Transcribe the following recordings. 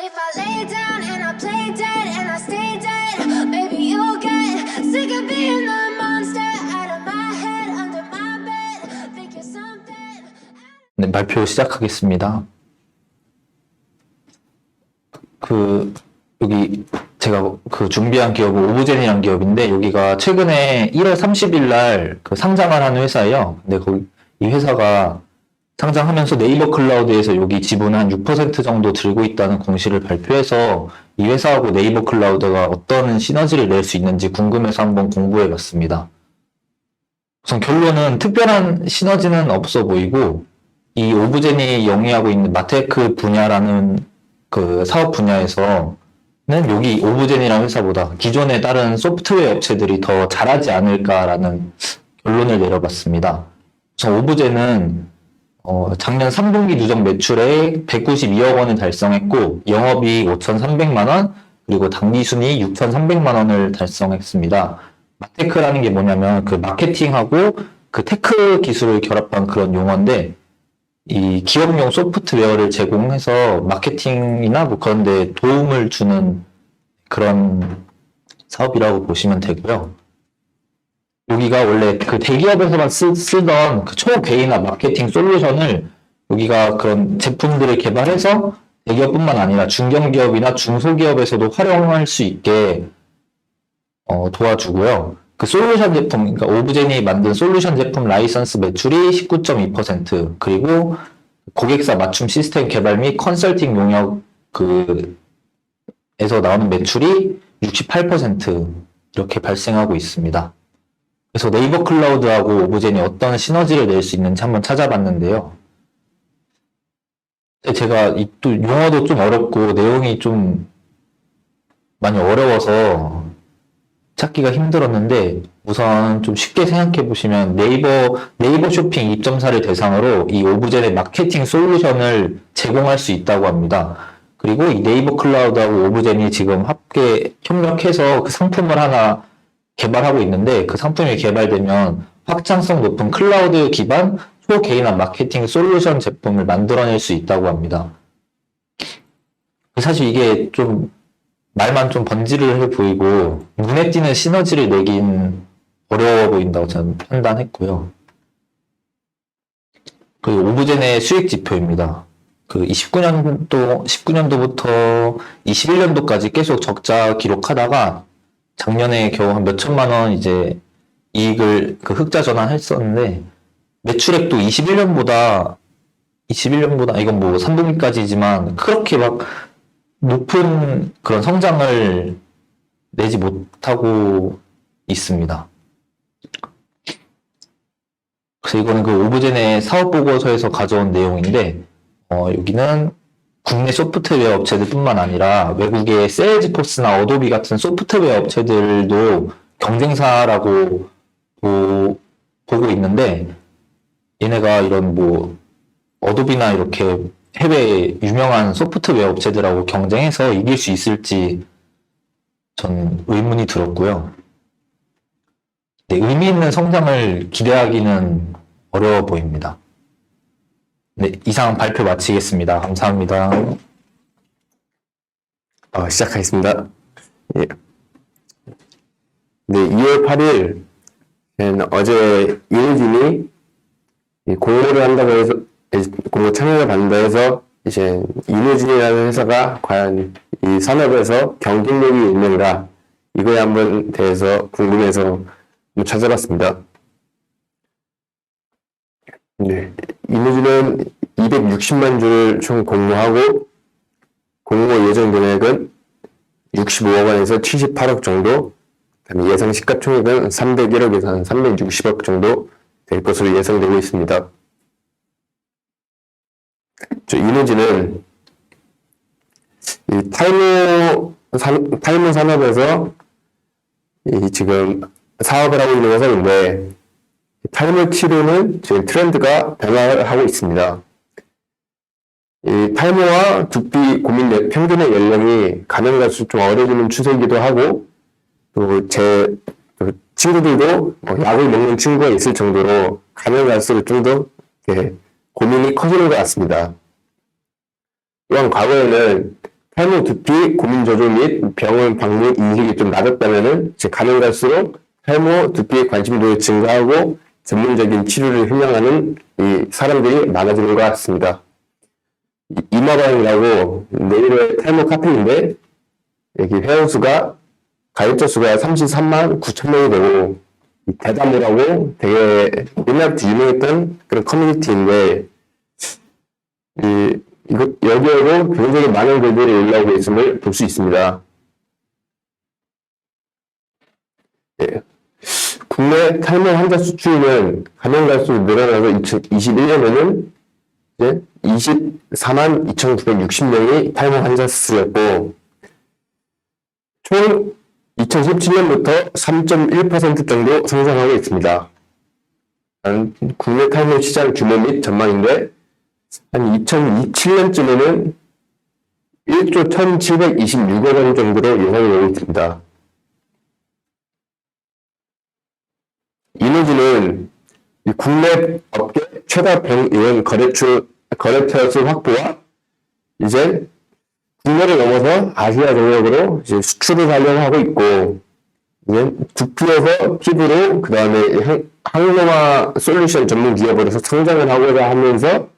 if I lay down and I play dead and I stay dead, maybe you'll get sick of being the monster out of my head, under my bed, thinking something. 네, 발표 시작하겠습니다. 여기 제가 준비한 기업은 오브젠이라는 기업인데, 여기가 최근에 1월 30일 날 상장을 한 회사예요. 근데 이 회사가 상장하면서 네이버 클라우드에서 여기 지분을 한 6% 정도 들고 있다는 공시를 발표해서 이 회사하고 네이버 클라우드가 어떤 시너지를 낼 수 있는지 궁금해서 한번 공부해 봤습니다. 우선 결론은 특별한 시너지는 없어 보이고, 이 오브젠이 영위하고 있는 마테크 분야라는 사업 분야에서는 여기 오브젠이라는 회사보다 기존의 다른 소프트웨어 업체들이 더 잘하지 않을까라는 결론을 내려봤습니다. 우선 오브젠은 작년 3분기 누적 매출에 192억 원을 달성했고, 영업이익 5,300만 원, 그리고 당기순이익 6,300만 원을 달성했습니다. 마테크라는 게 뭐냐면 마케팅하고 테크 기술을 결합한 그런 용어인데, 이 기업용 소프트웨어를 제공해서 마케팅이나 그런 데 도움을 주는 그런 사업이라고 보시면 되고요. 여기가 원래 대기업에서만 쓰던 초개인화 마케팅 솔루션을 여기가 그런 제품들을 개발해서 대기업뿐만 아니라 중견기업이나 중소기업에서도 활용할 수 있게 도와주고요. 솔루션 제품, 그러니까 오브젠이 만든 솔루션 제품 라이선스 매출이 19.2%, 그리고 고객사 맞춤 시스템 개발 및 컨설팅 용역 에서 나오는 매출이 68% 이렇게 발생하고 있습니다. 그래서 네이버 클라우드하고 오브젠이 어떤 시너지를 낼 수 있는지 한번 찾아봤는데요. 제가 또 용어도 좀 어렵고 내용이 좀 많이 어려워서 찾기가 힘들었는데, 우선 좀 쉽게 생각해 보시면 네이버 쇼핑 입점사를 대상으로 이 오브젠의 마케팅 솔루션을 제공할 수 있다고 합니다. 그리고 이 네이버 클라우드하고 오브젠이 지금 함께 협력해서 상품을 하나 개발하고 있는데, 그 상품이 개발되면 확장성 높은 클라우드 기반 초개인화 마케팅 솔루션 제품을 만들어낼 수 있다고 합니다. 사실 이게 좀 말만 좀 번지르르 보이고 눈에 띄는 시너지를 내긴 어려워 보인다고 저는 판단했고요. 그리고 오브젠의 수익 지표입니다. 19년도부터 21년도까지 계속 적자 기록하다가 작년에 겨우 한 몇천만 원 이제 이익을 흑자 전환했었는데, 매출액도 21년보다 이건 뭐 3분기까지지만 그렇게 막 높은 그런 성장을 내지 못하고 있습니다. 그래서 이거는 오브젠의 사업 보고서에서 가져온 내용인데, 여기는 국내 소프트웨어 업체들뿐만 아니라 외국의 세일즈포스나 어도비 같은 소프트웨어 업체들도 경쟁사라고 보고 있는데, 얘네가 이런 어도비나 이렇게 해외 유명한 소프트웨어 업체들하고 경쟁해서 이길 수 있을지 전 의문이 들었고요. 네, 의미 있는 성장을 기대하기는 어려워 보입니다. 네, 이상 발표 마치겠습니다. 감사합니다. 시작하겠습니다. 예. 네, 2월 8일 어제 이노진이 공모를 한다고 해서 공모 참여를 받는다 해서 이제 이노진이라는 회사가 과연 이 산업에서 경쟁력이 있는가, 이거에 한번 대해서 궁금해서 한번 찾아봤습니다. 네, 이노진은 260만 주를 총 공모하고 공모 예정 금액은 65억 원에서 78억 정도, 그다음에 예상 시가총액은 301억에서 360억 정도 될 것으로 예상되고 있습니다. 이노진은 이 탈모 산업에서 지금 사업을 하고 있는 회사인데, 탈모 치료는 지금 트렌드가 변화를 하고 있습니다. 이 탈모와 두피 고민 평균의 연령이 가면 갈수록 좀 어려지는 추세이기도 하고, 또 제 친구들도 약을 먹는 친구가 있을 정도로 가면 갈수록 좀 더 고민이 커지는 것 같습니다. 또한 과거에는 탈모, 두피, 고민 조절 및 병원 방문 인식이 좀 낮았다면은 이제 가면 갈수록 탈모, 두피에 관심도 증가하고 전문적인 치료를 희망하는 이 사람들이 많아지는 것 같습니다. 이마방이라고 네일의 탈모 카페인데 여기 회원수가 가입자 수가 33만 9천 명이 되고 대담이라고 되게 옛날부터 유명했던 그런 커뮤니티인데 여기에도 굉장히 많은 글들이 올라오고 있음을 볼 수 있습니다. 예. 국내 탈모 환자 수출은 가면 갈수록 늘어나서 2021년에는 이제 24만 2,960명이 탈모 환자 수였고 총 2017년부터 3.1% 정도 성장하고 있습니다. 국내 탈모 시장 규모 및 전망인데 한 2027년쯤에는 1조 1,726억 원 정도로 예상이 되고 있습니다. 이노지는 국내 업계 최다 병의원 거래처 수 확보와 이제 국내를 넘어서 아시아 전역으로 이제 수출을 하려고 하고 있고, 이제 두피에서 피부로 그 다음에 항노화 솔루션 전문 기업으로서 성장을 하고자 하면서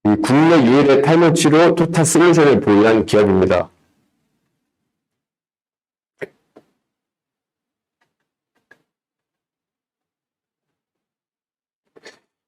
이 국내 유일의 탈모 치료 토탈 솔루션을 보유한 기업입니다.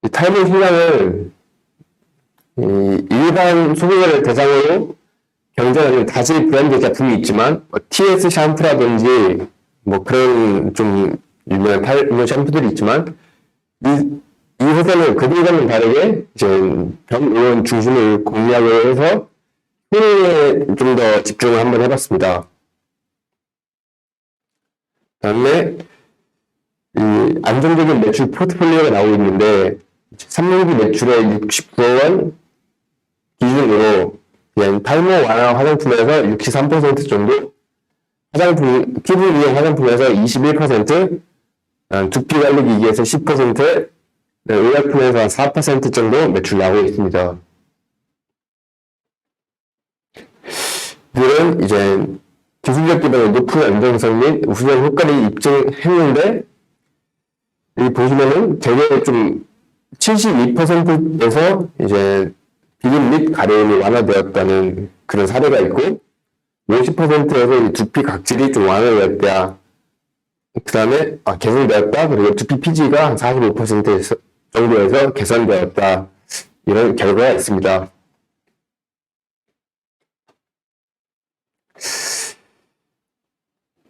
이 탈모 시장은 일반 소비자를 대상으로 경쟁하는 다수의 브랜드 제품이 있지만 TS 샴푸라든지 뭐 그런 좀 유명한 탈모 샴푸들이 있지만 이 회사는 그들과는 다르게 이제 병의원 중심을 공략을 해서 효능에 좀 더 집중을 한번 해봤습니다. 그다음에 이 안정적인 매출 포트폴리오가 나오고 있는데 3분기 매출의 69억 원 기준으로 탈모 완화 화장품에서 63% 정도, 피부 미용 화장품에서 21%, 두피 관리 기기에서 10%, 의약품에서 한 4% 정도 매출 나오고 있습니다. 이들은 이제 기술적 기반의 높은 안정성 및 우수적 효과를 입증했는데, 여기 보시면은 되게 좀 72%에서 이제 비림 및 가려움이 완화되었다는 그런 사례가 있고 50%에서 두피 각질이 좀 완화되었다. 그 다음에 개선되었다. 그리고 두피 피지가 한 45% 정도에서 개선되었다. 이런 결과가 있습니다.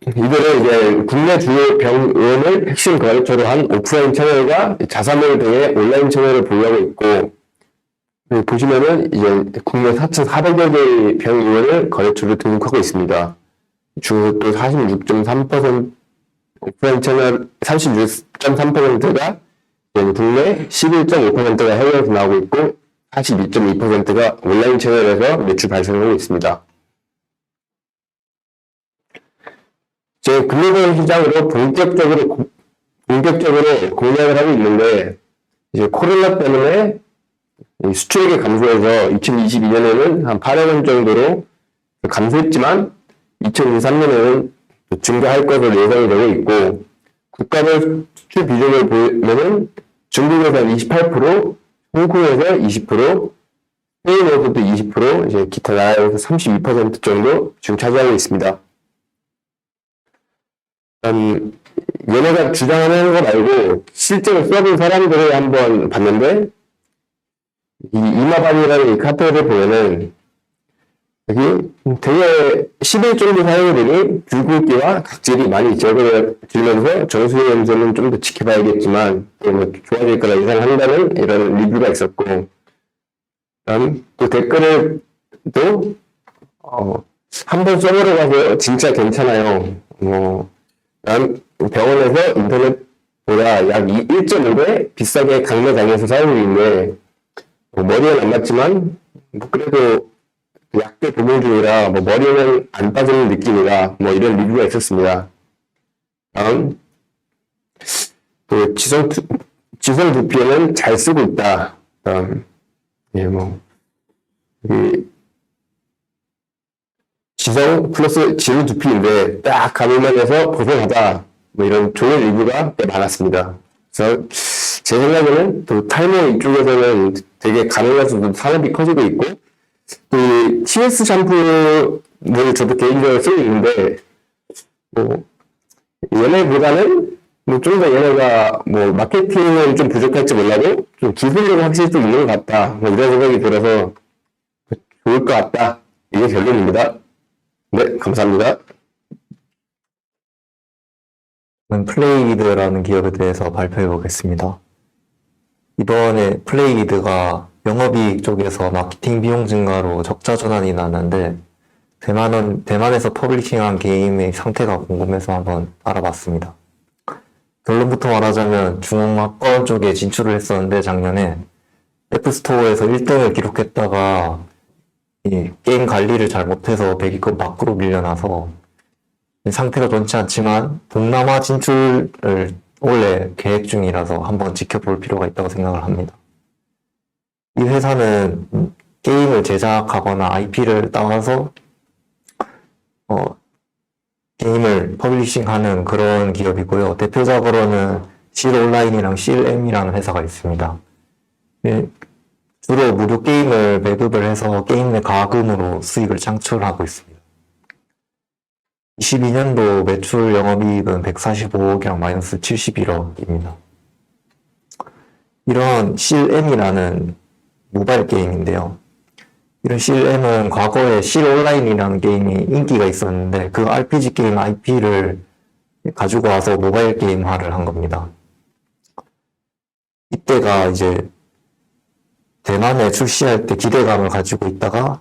이들은 이제 국내 주요 병의원을 핵심 거래처로 한 오프라인 채널과 자사몰 등의 온라인 채널을 보유하고 있고, 보시면은 이제 국내 4,400여 개의 병의원을 거래처로 등록하고 있습니다. 중국도 46.3%, 오프라인 채널 36.3%가 국내 11.5%가 해외에서 나오고 있고 42.2%가 온라인 채널에서 매출 발생하고 있습니다. 이제 글로벌 시장으로 본격적으로 공략을 하고 있는데, 이제 코로나 때문에 수출액이 감소해서 2022년에는 한 8억 원 정도로 감소했지만 2023년에는 증가할 것으로 예상이 되고 있고, 국가별 수출 비중을 보면은 중국에서 28%, 홍콩에서 20%, 스페인에서도 20%, 이제 기타 나라에서 32% 정도 지금 차지하고 있습니다. 얘네가 주장하는 거 말고 실제로 써본 사람들을 한번 봤는데, 이 이마반이라는 이 카페를 보면은 여기 되게 10일 정도 사용되니 붉은기와 각질이 많이 적어지면서 정수리 염소는 좀 더 지켜봐야겠지만 뭐 좋아질 거라 예상한다는 이런 리뷰가 있었고, 또 댓글을 또 한번 써보러 가서 진짜 괜찮아요. 병원에서 인터넷보다 약 1.5배 비싸게 강매당해서 사용이 있는데 머리는 안 맞지만 그래도 약대 복용 중이라 머리는 안 빠지는 느낌이라 이런 리뷰가 있었습니다. 다음 또 지성 두피에는 잘 쓰고 있다. 지성 플러스 지루 두피인데 딱 가물면에서 고생하다 뭐 이런 좋은 리뷰가 꽤 많았습니다. 그래서 제 생각에는 또 탈모 이쪽에서는 되게 가물면서도 산업이 커지고 있고 또 TS 샴푸를 저도 개인적으로 쓰고 있는데 뭐 얘네보다는 뭐 좀 더 얘네가 뭐 마케팅은 좀 부족할지 몰라도 좀 기술력은 확실히 좀 있는 것 같다 뭐 이런 생각이 들어서 좋을 것 같다 이게 결론입니다. 네, 감사합니다. 저는 플레이기드라는 기업에 대해서 발표해 보겠습니다. 이번에 플레이기드가 영업이익 쪽에서 마케팅 비용 증가로 적자 전환이 났는데 대만에서 퍼블리싱한 게임의 상태가 궁금해서 한번 알아봤습니다. 결론부터 말하자면 중앙권 쪽에 진출을 했었는데 작년에 앱스토어에서 1등을 기록했다가 이 게임 관리를 잘 못해서 100위권 밖으로 밀려나서 상태가 좋지 않지만 동남아 진출을 원래 계획 중이라서 한번 지켜볼 필요가 있다고 생각을 합니다. 이 회사는 게임을 제작하거나 IP를 따와서 게임을 퍼블리싱하는 그런 기업이고요. 대표적으로는 실온라인이랑 실M이라는 회사가 있습니다. 주로 무료 게임을 매급을 해서 게임 내 가금으로 수익을 창출하고 있습니다. 22년도 매출 영업이익은 145억이랑 마이너스 71억입니다. 이런 실M이라는 모바일 게임인데요. 이런 실M은 과거에 실온라인이라는 게임이 인기가 있었는데 그 RPG 게임 IP를 가지고 와서 모바일 게임화를 한 겁니다. 이때가 이제 대만에 출시할 때 기대감을 가지고 있다가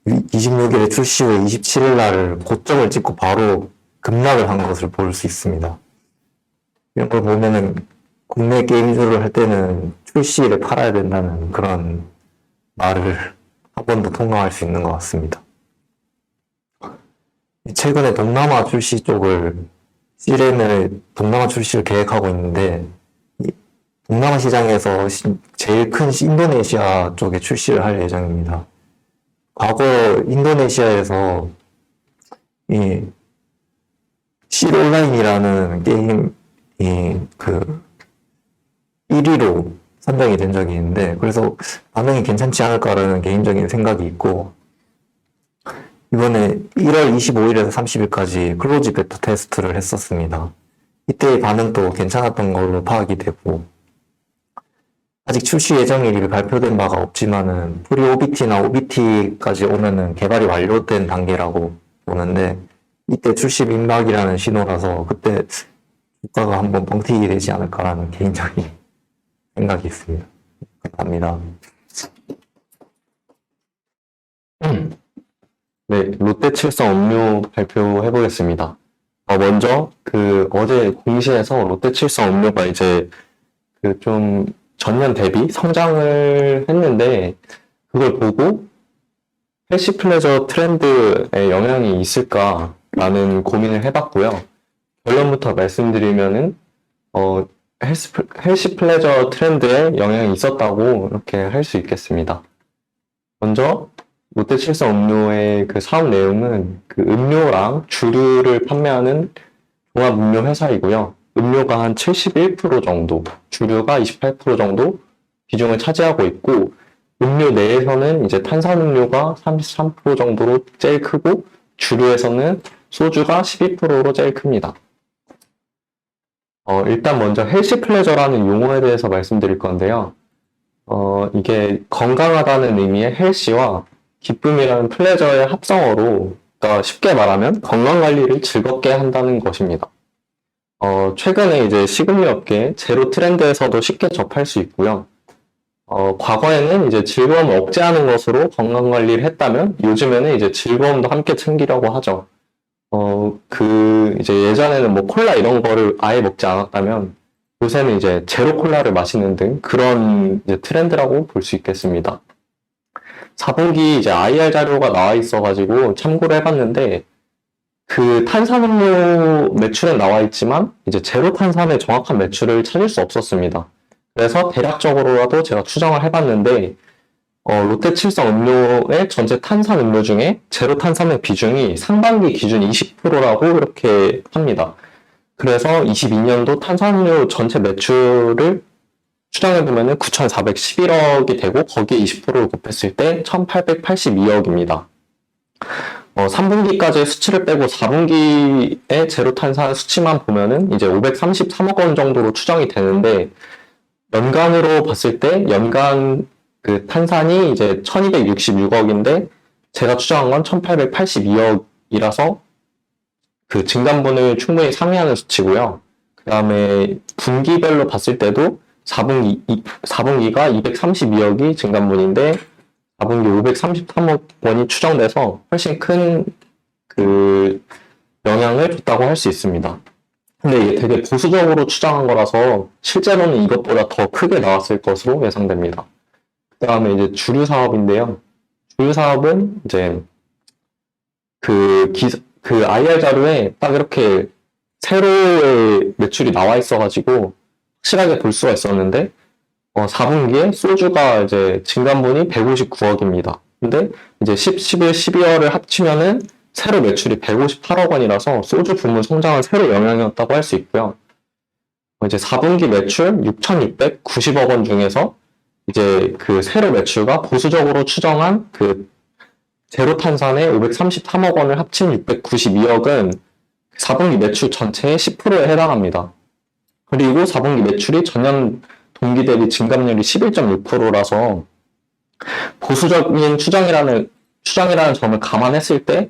26일에 출시 후에 27일 날 고점을 찍고 바로 급락을 한 것을 볼 수 있습니다. 이런 걸 보면은 국내 게임주를 할 때는 출시일에 팔아야 된다는 그런 말을 한 번 더 통감할 수 있는 것 같습니다. 최근에 동남아 출시 쪽을 CRM의 동남아 출시를 계획하고 있는데 동남아 시장에서 제일 큰 인도네시아 쪽에 출시를 할 예정입니다. 과거 인도네시아에서 이 실온라인이라는 게임이 그 1위로 선정이 된 적이 있는데 그래서 반응이 괜찮지 않을까라는 개인적인 생각이 있고 이번에 1월 25일에서 30일까지 클로즈 베타 테스트를 했었습니다. 이때의 반응도 괜찮았던 걸로 파악이 되고 아직 출시 예정일이 발표된 바가 없지만은 프리 OBT나 OBT까지 오면은 개발이 완료된 단계라고 보는데 이때 출시 민박이라는 신호라서 그때 주가가 한번 뻥튀기 되지 않을까라는 개인적인 생각이 있습니다. 감사합니다. 네, 롯데칠성 음료 발표해 보겠습니다. 먼저 어제 공시에서 롯데칠성 음료가 이제 좀 전년 대비 성장을 했는데 그걸 보고 헬시 플레저 트렌드에 영향이 있을까라는 고민을 해봤고요. 결론부터 말씀드리면은 헬시 플레저 트렌드에 영향이 있었다고 이렇게 할 수 있겠습니다. 먼저 롯데칠성 음료의 그 사업 내용은 그 음료랑 주류를 판매하는 종합 음료 회사이고요. 음료가 한 71% 정도, 주류가 28% 정도 비중을 차지하고 있고, 음료 내에서는 이제 탄산음료가 33% 정도로 제일 크고, 주류에서는 소주가 12%로 제일 큽니다. 일단 먼저 헬시 플레저라는 용어에 대해서 말씀드릴 건데요. 이게 건강하다는 의미의 헬시와 기쁨이라는 플레저의 합성어로, 그러니까 쉽게 말하면 건강관리를 즐겁게 한다는 것입니다. 최근에 이제 식음료 업계 제로 트렌드에서도 쉽게 접할 수 있고요. 과거에는 이제 즐거움을 억제하는 것으로 건강관리를 했다면 요즘에는 이제 즐거움도 함께 챙기려고 하죠. 이제 예전에는 뭐 콜라 이런 거를 아예 먹지 않았다면 요새는 이제 제로 콜라를 마시는 등 그런 이제 트렌드라고 볼 수 있겠습니다. 4분기 이제 IR 자료가 나와 있어가지고 참고를 해봤는데 그 탄산음료 매출은 나와 있지만 이제 제로 탄산의 정확한 매출을 찾을 수 없었습니다. 그래서 대략적으로라도 제가 추정을 해봤는데 롯데 칠성 음료의 전체 탄산 음료 중에 제로 탄산의 비중이 상반기 기준 20%라고 이렇게 합니다. 그래서 22년도 탄산음료 전체 매출을 추정해보면 9,411억이 되고 거기에 20%를 곱했을 때 1,882억입니다. 3분기까지의 수치를 빼고 4분기의 제로 탄산 수치만 보면은 이제 533억 원 정도로 추정이 되는데 연간으로 봤을 때 연간 그 탄산이 이제 1266억인데 제가 추정한 건 1882억이라서 그 증감분을 충분히 상회하는 수치고요. 그 다음에 분기별로 봤을 때도 4분기가 232억이 증감분인데 4분기 533억 원이 추정돼서 훨씬 큰 그 영향을 줬다고 할 수 있습니다. 근데 이게 되게 보수적으로 추정한 거라서 실제로는 이것보다 더 크게 나왔을 것으로 예상됩니다. 그 다음에 이제 주류 사업인데요. 주류 사업은 이제 그 IR 자료에 딱 이렇게 세로의 매출이 나와 있어가지고 확실하게 볼 수가 있었는데 4분기에 소주가 이제 증감분이 159억입니다. 근데 이제 10, 11, 12월을 합치면은 세로 매출이 158억 원이라서 소주 부문 성장은 세로 영향이었다고 할 수 있고요. 이제 4분기 매출 6,690억 원 중에서 이제 그 세로 매출과 보수적으로 추정한 그 제로 탄산의 533억 원을 합친 692억은 4분기 매출 전체의 10%에 해당합니다. 그리고 4분기 매출이 전년 동기 대비 증감률이 11.6%라서 보수적인 추정이라는 점을 감안했을 때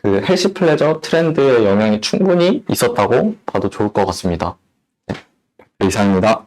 그 헬시 플레저 트렌드의 영향이 충분히 있었다고 봐도 좋을 것 같습니다. 네, 이상입니다.